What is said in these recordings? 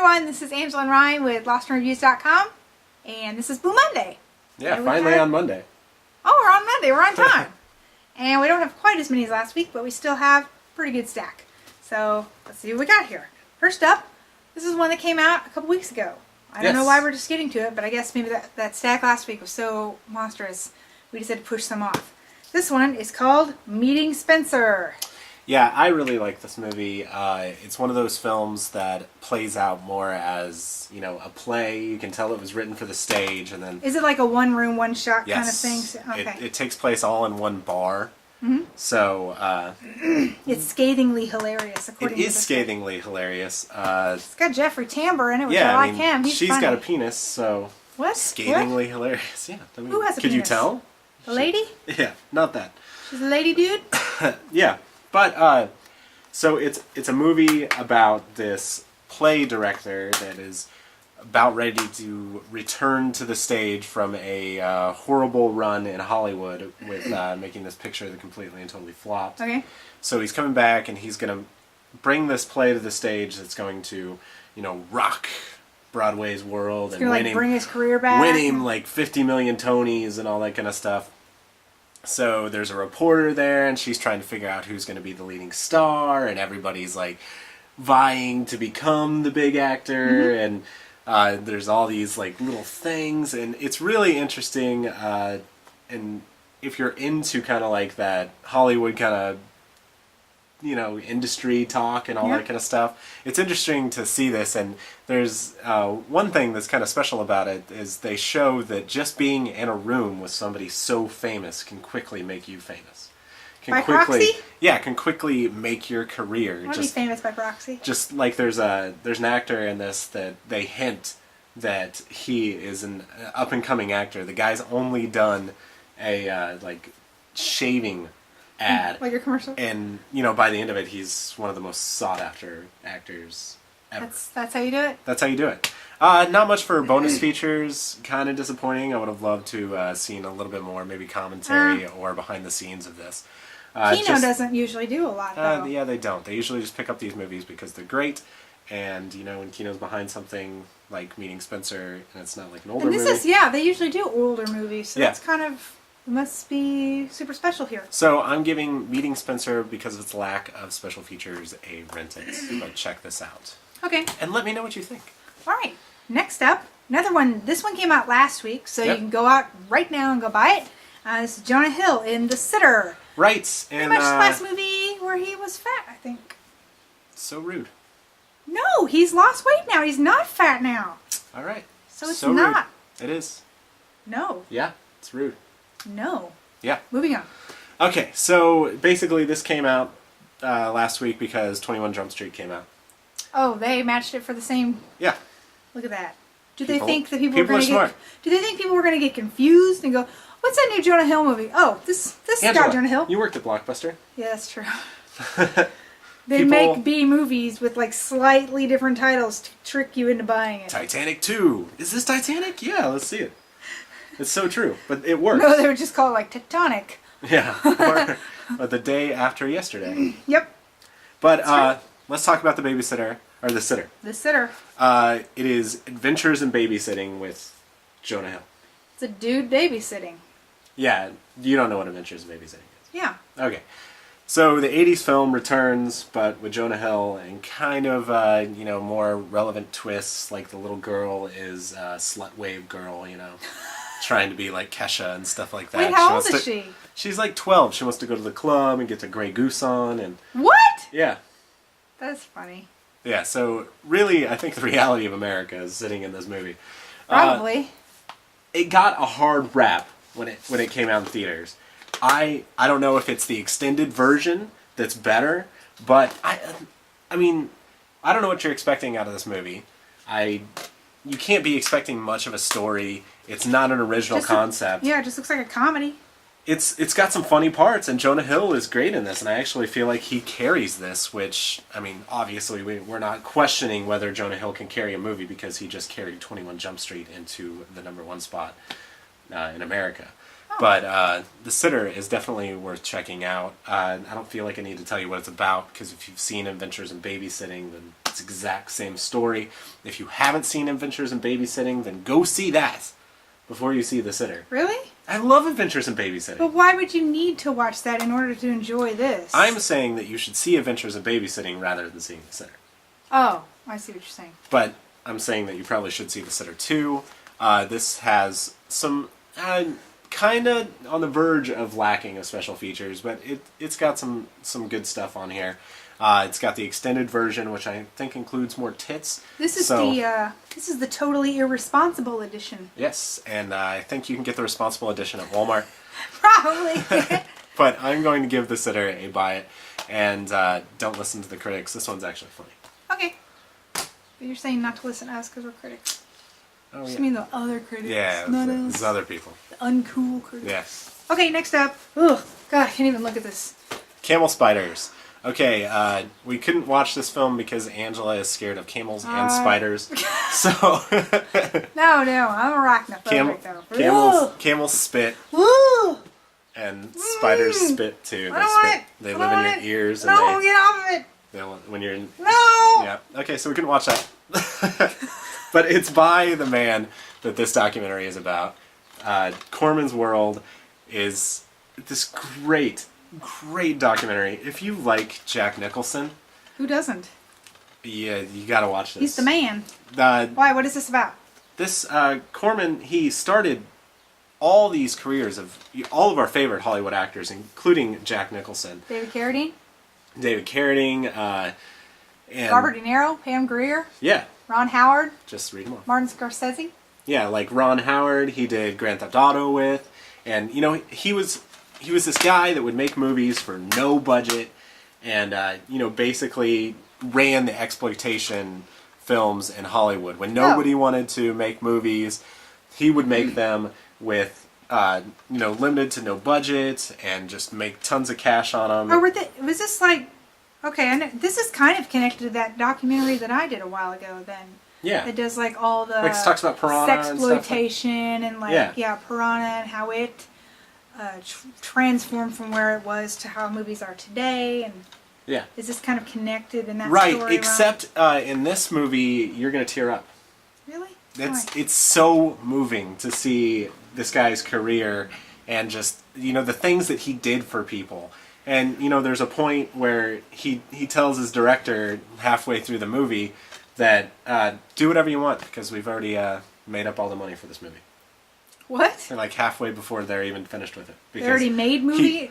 everyone, this is Angela and Ryan with LostInReviews.com, and this is Blue Monday. Yeah, finally on Monday. Oh, we're on Monday, we're on time. And we don't have quite as many as last week, but we still have a pretty good stack. So, let's see what we got here. First up, this is one that came out a couple weeks ago. I don't know why we're just getting to it, but I guess maybe that stack last week was so monstrous, we just had to push some off. This one is called Meeting Spencer. Yeah, I really like this movie. It's one of those films that plays out more as, you know, a play. You can tell it was written for the stage, and then... Is it like a one-room, one-shot kind of thing? Okay. It takes place all in one bar. Mm-hmm. So, it's scathingly hilarious, according to It is scathingly hilarious. It's got Jeffrey Tambor in it, which yeah, I like him. He's she's funny. got a penis, so... What? Scathingly hilarious, yeah. I mean, who has a penis? Could you tell? The lady? Yeah, not that. She's a lady dude? Yeah. But, so it's a movie about this play director that is about ready to return to the stage from a horrible run in Hollywood with making this picture that completely and totally flopped. Okay. So he's coming back and he's going to bring this play to the stage that's going to, you know, rock Broadway's world. He's going to, like, bring his career back. Win him, like, 50 million Tonys and all that kind of stuff. So there's a reporter there, and she's trying to figure out who's going to be the leading star, and everybody's like vying to become the big actor, and there's all these like little things, and it's really interesting. And if you're into kind of like that Hollywood kind of, you know, industry talk and all that kind of stuff, it's interesting to see this. And there's one thing that's kind of special about it is they show that just being in a room with somebody so famous can quickly make you famous. By proxy? Yeah, can quickly make your career. I want to be famous by proxy. Just like there's an actor in this that they hint that he is an up and coming actor. The guy's only done a like shaving ad, like a commercial, and you know, by the end of it, he's one of the most sought after actors ever. That's how you do it. That's how you do it. Not much for bonus features. Kind of disappointing. I would have loved to seen a little bit more, maybe commentary or behind the scenes of this. Kino doesn't usually do a lot, though. Yeah, they don't. They usually just pick up these movies because they're great, and you know, when Kino's behind something like Meeting Spencer, and it's not like an older movie. They usually do older movies, so that's kind of... must be super special here. So I'm giving Meeting Spencer, because of its lack of special features, a rent it. But check this out. Okay. And let me know what you think. All right. Next up, another one. This one came out last week, so you can go out right now and go buy it. This is Jonah Hill in The Sitter. Right. Pretty much the last movie where he was fat, I think. So rude. No, he's lost weight now. He's not fat now. All right. So it's not. Rude. It is. No. Yeah, it's rude. No. Yeah. Moving on. Okay, so basically this came out last week because 21 Jump Street came out. Oh, they matched it for the same... Yeah. Look at that. Do they think that people were going to get confused and go, what's that new Jonah Hill movie? Oh, this Angela, got Jonah Hill. You worked at Blockbuster. Yeah, that's true. They make B movies with like slightly different titles to trick you into buying it. Titanic 2. Is this Titanic? Yeah, let's see it. It's so true, but it works. No, they would just call it like Tectonic. Yeah, or The Day After Yesterday. Yep. But let's talk about The Babysitter, or The Sitter. The Sitter. It is Adventures in Babysitting with Jonah Hill. It's a dude babysitting. Yeah, you don't know what Adventures in Babysitting is. Yeah. Okay. So the 80s film returns, but with Jonah Hill and kind of, you know, more relevant twists, like the little girl is a slut wave girl, you know, trying to be like Kesha and stuff like that. Wait, how old is she? She's like 12. She wants to go to the club and get the Grey Goose on. And what? Yeah. That's funny. Yeah, so really, I think the reality of America is sitting in this movie. Probably. It got a hard rap when it came out in theaters. I don't know if it's the extended version that's better, but I mean, I don't know what you're expecting out of this movie. You can't be expecting much of a story. It's not an original concept. Yeah, it just looks like a comedy. It's got some funny parts, and Jonah Hill is great in this, and I actually feel like he carries this, which, I mean, obviously we're not questioning whether Jonah Hill can carry a movie because he just carried 21 Jump Street into the #1 spot in America. Oh. But The Sitter is definitely worth checking out. I don't feel like I need to tell you what it's about, because if you've seen Adventures in Babysitting, then It's the exact same story. If you haven't seen Adventures in Babysitting, then go see that before you see The Sitter. Really? I love Adventures in Babysitting. But why would you need to watch that in order to enjoy this? I'm saying that you should see Adventures in Babysitting rather than seeing The Sitter. Oh, I see what you're saying. But I'm saying that you probably should see The Sitter too. This has some kind of on the verge of lacking of special features, but it's got some good stuff on here. It's got the extended version, which I think includes more tits. This is the totally irresponsible edition. Yes, and I think you can get the responsible edition at Walmart. Probably. But I'm going to give The Sitter a buy it, and don't listen to the critics. This one's actually funny. Okay. But you're saying not to listen to us because we're critics. Oh, Just yeah. mean the other critics. Yeah, not there's us. other people. The uncool critics. Yes. Okay, next up. Ugh, God, I can't even look at this. Camel spiders. Okay, we couldn't watch this film because Angela is scared of camels and spiders. So No, I'm arachnophobic though. camels spit Woo! and spiders spit too. I don't want it. They I live don't in your want it. ears No, and get off of it. when you're in. No. Yeah. Okay, so we couldn't watch that. But it's by the man that this documentary is about. Corman's World is this great documentary. If you like Jack Nicholson, Who doesn't? yeah, you gotta watch this. He's the man. Uh, Why? What is this about? this Corman, he started all these careers of all of our favorite Hollywood actors, including Jack Nicholson, David Carradine, David Carradine, and Robert De Niro, Pam Grier, yeah, Ron Howard, just read them all. Martin Scorsese. Yeah, like Ron Howard, he did Grand Theft Auto with, and he was this guy that would make movies for no budget, and basically ran the exploitation films in Hollywood. When nobody wanted to make movies, he would make them with limited to no budget and just make tons of cash on them. Oh, was this like? Okay, I know this is kind of connected to that documentary that I did a while ago. Then. Yeah. It does like all the Like it talks about piranha sexploitation and like piranha and how it transformed from where it was to how movies are today. And yeah. is this kind of connected in that Right, story? except in this movie, you're gonna tear up. Really? It's so moving to see this guy's career and just the things that he did for people. And there's a point where he tells his director halfway through the movie that do whatever you want because we've already made up all the money for this movie. What? And like halfway before they're even finished with it. They already made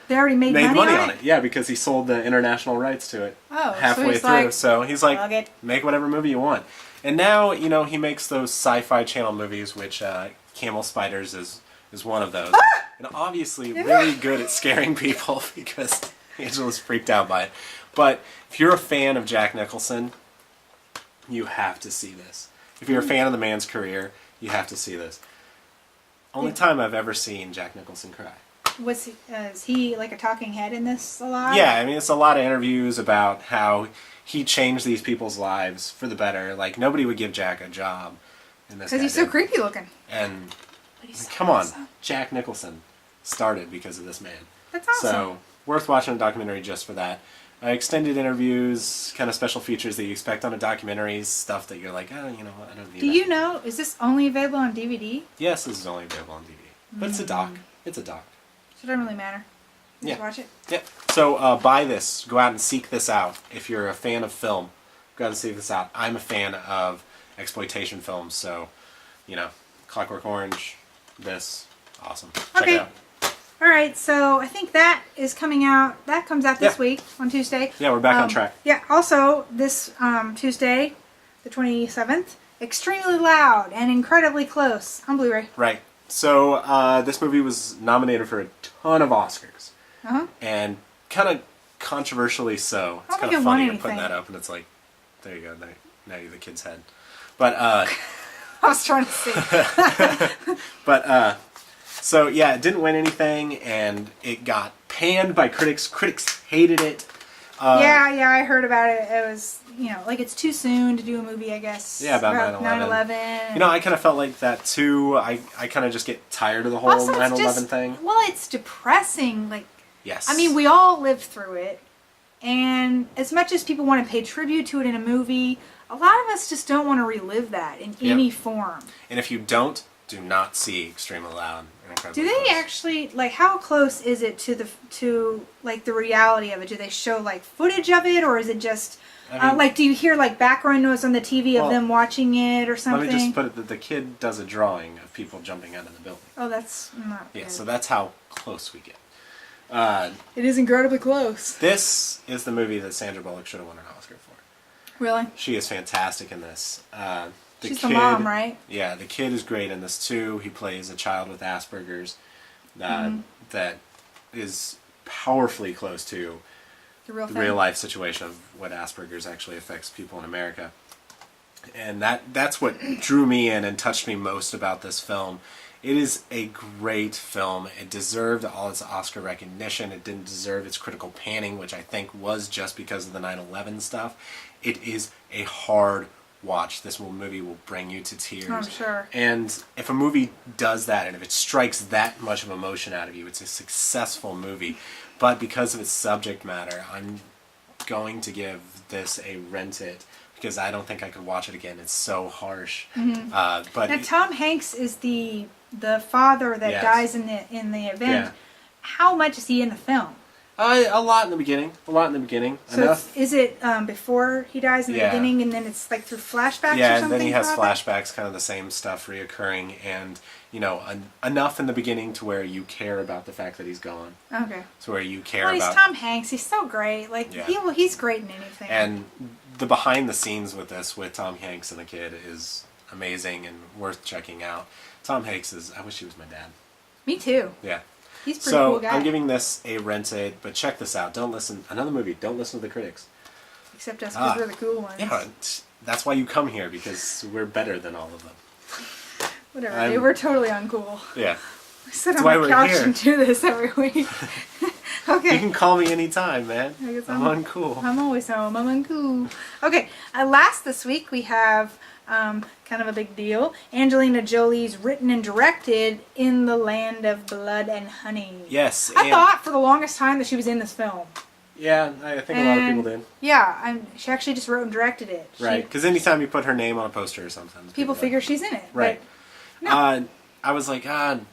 they already made money on it? Yeah, because he sold the international rights to it halfway so through. like, so he's like, make whatever movie you want. And now, he makes those sci-fi channel movies, which Camel Spiders is one of those. And obviously really good at scaring people because Angela's freaked out by it. But if you're a fan of Jack Nicholson, you have to see this. If you're a fan of the man's career, you have to see this. Only time I've ever seen Jack Nicholson cry. Is he like a talking head in this a lot? Yeah, I mean, it's a lot of interviews about how he changed these people's lives for the better. Like, nobody would give Jack a job. Because he's so creepy looking. And, so come on, awesome. Jack Nicholson started because of this man. That's awesome. So, worth watching a documentary just for that. Extended interviews, kind of special features that you expect on a documentary, stuff that you're like, I don't need that. Do you know, is this only available on DVD? Yes, this is only available on DVD. But it's a doc. It's a doc. So it doesn't really matter. Just watch it. Yep. So buy this. Go out and seek this out. If you're a fan of film, go out and seek this out. I'm a fan of exploitation films, so, Clockwork Orange, this, awesome. Check it out. All right, so I think that is coming out. That comes out this week on Tuesday. Yeah, we're back on track. Yeah, also this Tuesday, the 27th, Extremely Loud and Incredibly Close on Blu-ray. Right. So this movie was nominated for a ton of Oscars. Uh-huh. And kind of controversially so. It's I don't kind think of it won funny you're anything. putting that up, and it's like, there you go. Now you're the kid's head. But I was trying to see. So yeah, it didn't win anything, and it got panned by critics. Critics hated it. Yeah, I heard about it. It was, like it's too soon to do a movie, I guess. Yeah, about 9/11. I kind of felt like that too. I kind of just get tired of the whole Also, 9/11 thing. Well, it's depressing. Like, Yes. I mean, we all lived through it. And as much as people want to pay tribute to it in a movie, a lot of us just don't want to relive that in any form. And if you don't, do not see Extremely Loud and Incredibly Do they Close. actually, like, how close is it to the reality of it? Do they show like footage of it, or is it just I mean, like, do you hear like background noise on the TV of them watching it or something? Let me just put it that the kid does a drawing of people jumping out of the building. Oh, that's not Yeah, good. so that's how close we get. It is incredibly close. This is the movie that Sandra Bullock should have won an Oscar for. Really? She is fantastic in this. She's the mom, right? Yeah, the kid is great in this too. He plays a child with Asperger's that is powerfully close to The real the thing. real life situation of what Asperger's actually affects people in America. And that's what drew me in and touched me most about this film. It is a great film. It deserved all its Oscar recognition. It didn't deserve its critical panning, which I think was just because of the 9/11 stuff. It is a hard watch. This movie will bring you to tears. I'm sure. And if a movie does that, and if it strikes that much of emotion out of you, it's a successful movie. But because of its subject matter, I'm going to give this a rent it, because I don't think I could watch it again. It's so harsh. But Now, Tom Hanks is the father that Yes. dies in the event. Yeah. How much is he in the film? a lot in the beginning. So Enough. is it before he dies in the Yeah. beginning, and then it's like through flashbacks or Yeah, something? and then he has probably? flashbacks, kind of the same stuff reoccurring, and enough in the beginning to where you care about the fact that he's gone. Okay. To where you care Well, he's about Tom Hanks. He's so great. Like Yeah. he's great in anything. and the behind the scenes with this, with Tom Hanks and the kid, is amazing and worth checking out. Tom Hanks is. I wish he was my dad. Me too. Yeah. He's a pretty So cool guy. I'm giving this a rent it, but check this out. Don't listen. Another movie. Don't listen to the critics. Except us, because Ah. we're the cool ones. Yeah, that's why you come here, because we're better than all of them. Whatever. I'm- Dude, we're totally uncool. Yeah. We sit That's on why my we're couch here. and do this every week. Okay. You can call me anytime, man. I guess I'm uncool. I'm always home. I'm uncool. Okay, last this week we have kind of a big deal. Angelina Jolie's written and directed In the Land of Blood and Honey. Yes. I and- thought for the longest time that she was in this film. Yeah, I think a lot of people did. Yeah, she actually just wrote and directed it. Right, because anytime you put her name on a poster or something, People figure she's in it. Right. But no. I was like,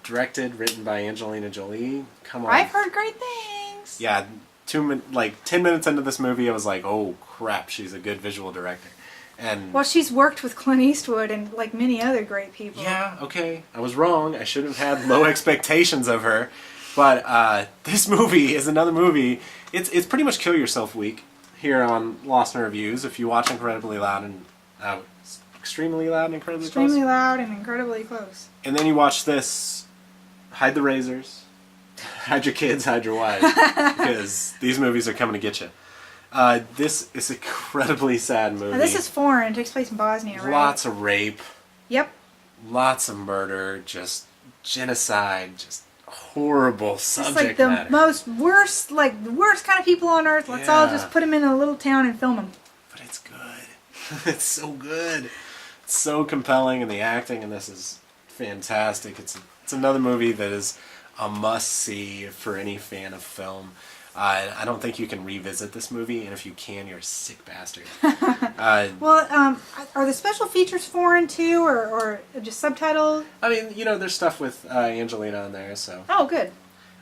directed, written by Angelina Jolie. Come on. I've heard great things. Yeah, 10 minutes into this movie, I was like, oh crap, she's a good visual director. And Well, she's worked with Clint Eastwood and like many other great people. yeah, okay, I was wrong. I should have had low expectations of her. But this movie is another movie. It's pretty much Kill Yourself week here on Lost in Reviews. If you watch Incredibly Loud and Extremely Loud and Incredibly Close. Extremely loud and incredibly close. And then you watch this, hide the razors, hide your kids, hide your wives, because these movies are coming to get you. This is an incredibly sad movie. Now, this is foreign. It takes place in Bosnia, right? Lots of rape, Yep. lots of murder, just genocide, just horrible It's subject like the matter. worst kind of people on earth. Let's all Yeah. just put them in a little town and film them. But it's good. It's so good. It's so compelling, and the acting in this is fantastic. It's another movie that is a must-see for any fan of film. I don't think you can revisit this movie, and if you can, you're a sick bastard. Well, are the special features foreign too, or just subtitled? I mean, there's stuff with Angelina on there, so. Oh, good.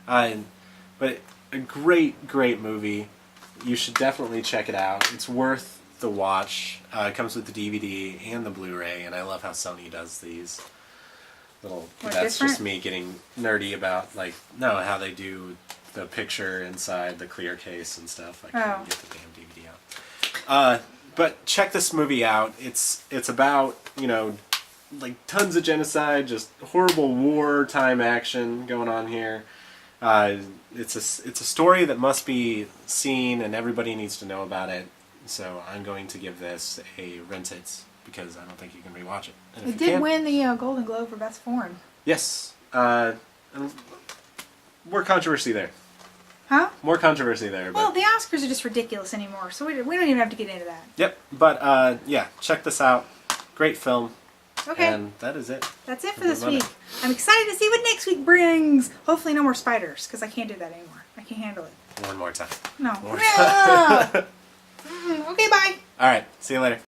But a great, great movie. You should definitely check it out. It's worth the watch. It comes with the DVD and the Blu-ray, and I love how Sony does these little. What, That's different? just me getting nerdy about how they do the picture inside the clear case and stuff. I can't Oh. get the damn DVD out. But check this movie out. It's about tons of genocide, just horrible wartime action going on here. It's a story that must be seen, and everybody needs to know about it. So I'm going to give this a rent it, because I don't think you can rewatch it. And if It you did can- win the Golden Globe for Best Foreign. Yes. More controversy there. Huh? More controversy there. Well, But, the Oscars are just ridiculous anymore, so we don't even have to get into that. yep. But yeah, check this out. Great film. Okay. And that is it. That's it for We're this running. week. I'm excited to see what next week brings. Hopefully no more spiders, because I can't do that anymore. I can't handle it. One more time. No. One more No. Okay, bye. All right. See you later.